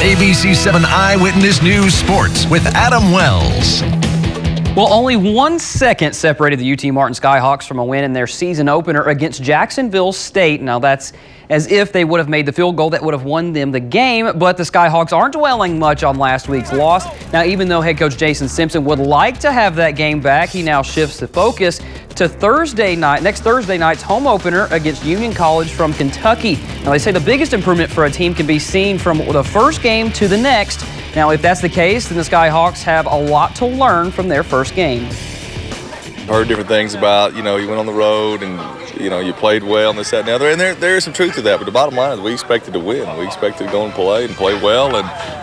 ABC 7 Eyewitness News Sports with Adam Wells. Well, only 1 second separated the UT Martin Skyhawks from a win in their season opener against Jacksonville State. Now, that's as if they would have made the field goal that would have won them the game, but the Skyhawks aren't dwelling much on last week's loss. Now, even though head coach Jason Simpson would like to have that game back, he now shifts the focus to next Thursday night's home opener against Union College from Kentucky. Now, they say the biggest improvement for a team can be seen from the first game to the next. Now, if that's the case, then the Skyhawks have a lot to learn from their first game. Heard different things about, you went on the road and, you played well and this, that, and the other. And there is some truth to that. But the bottom line is we expected to win. We expected to go and play well.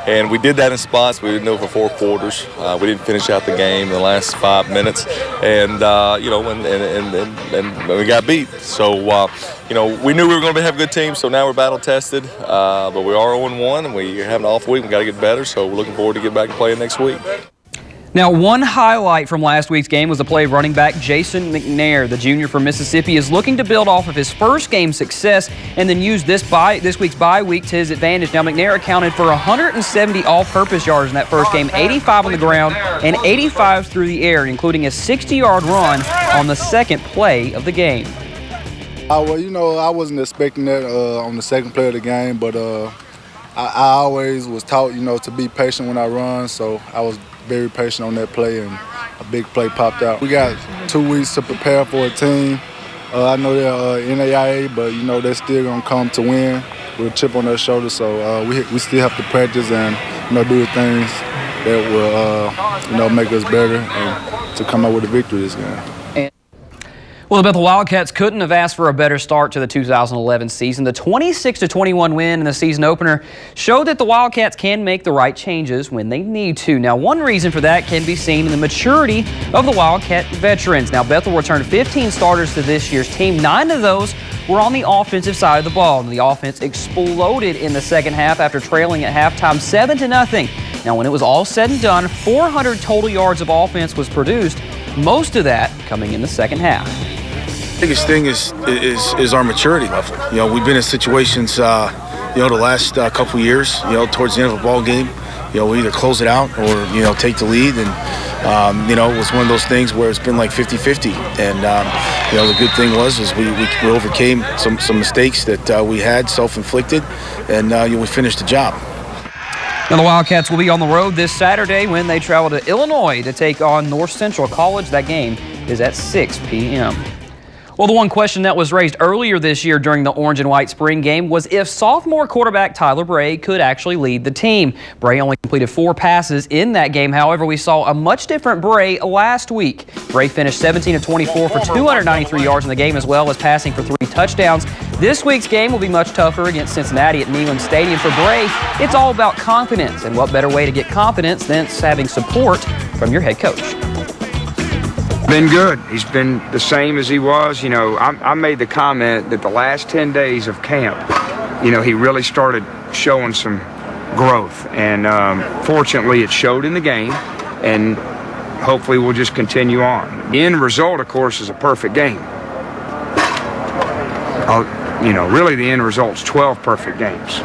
And we did that in spots. We didn't do it for 4 quarters. We didn't finish out the game in the last 5 minutes. And, and we got beat. So, we knew we were going to have a good team. So now we're battle tested. But we are 0-1 and we're having an off week. We got to get better. So we're looking forward to get back and playing next week. Now, one highlight from last week's game was the play of running back Jason McNair. The junior from Mississippi is looking to build off of his first game success and then use this week's bye week to his advantage. Now, McNair accounted for 170 all-purpose yards in that first game, 85 on the ground and 85 through the air, including a 60-yard run on the second play of the game. Well, I wasn't expecting that on the second play of the game, but I always was taught, to be patient when I run, so I was very patient on that play, and a big play popped out. We got 2 weeks to prepare for a team. I know they're NAIA, but they're still gonna come to win with a chip on their shoulder. So we still have to practice and do the things that will make us better and to come out with a victory this game. Well, the Bethel Wildcats couldn't have asked for a better start to the 2011 season. The 26-21 win in the season opener showed that the Wildcats can make the right changes when they need to. Now, one reason for that can be seen in the maturity of the Wildcat veterans. Now, Bethel returned 15 starters to this year's team. 9 of those were on the offensive side of the ball. And the offense exploded in the second half after trailing at halftime 7-0. Now, when it was all said and done, 400 total yards of offense was produced, most of that coming in the second half. The biggest thing is our maturity level. We've been in situations, the last couple years, towards the end of a ball game, we either close it out or, take the lead. And, it was one of those things where it's been like 50-50. And, the good thing was we overcame some mistakes that we had, self-inflicted, and we finished the job. Now, the Wildcats will be on the road this Saturday when they travel to Illinois to take on North Central College. That game is at 6 p.m. Well, the one question that was raised earlier this year during the orange and white spring game was if sophomore quarterback Tyler Bray could actually lead the team. Bray only completed 4 passes in that game. However, we saw a much different Bray last week. Bray finished 17 of 24 for 293 yards in the game, as well as passing for 3 touchdowns. This week's game will be much tougher against Cincinnati at Neyland Stadium. For Bray, it's all about confidence, and what better way to get confidence than having support from your head coach. Been good. He's been the same as he was. I made the comment that the last 10 days of camp, he really started showing some growth. And fortunately, it showed in the game. And hopefully, we'll just continue on. The end result, of course, is a perfect game. Really, the end result's 12 perfect games.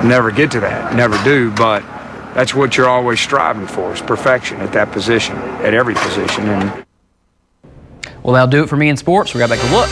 Never get to that. Never do. But that's what you're always striving for, is perfection at that position, at every position. And well, that'll do it for me in sports. We're back to look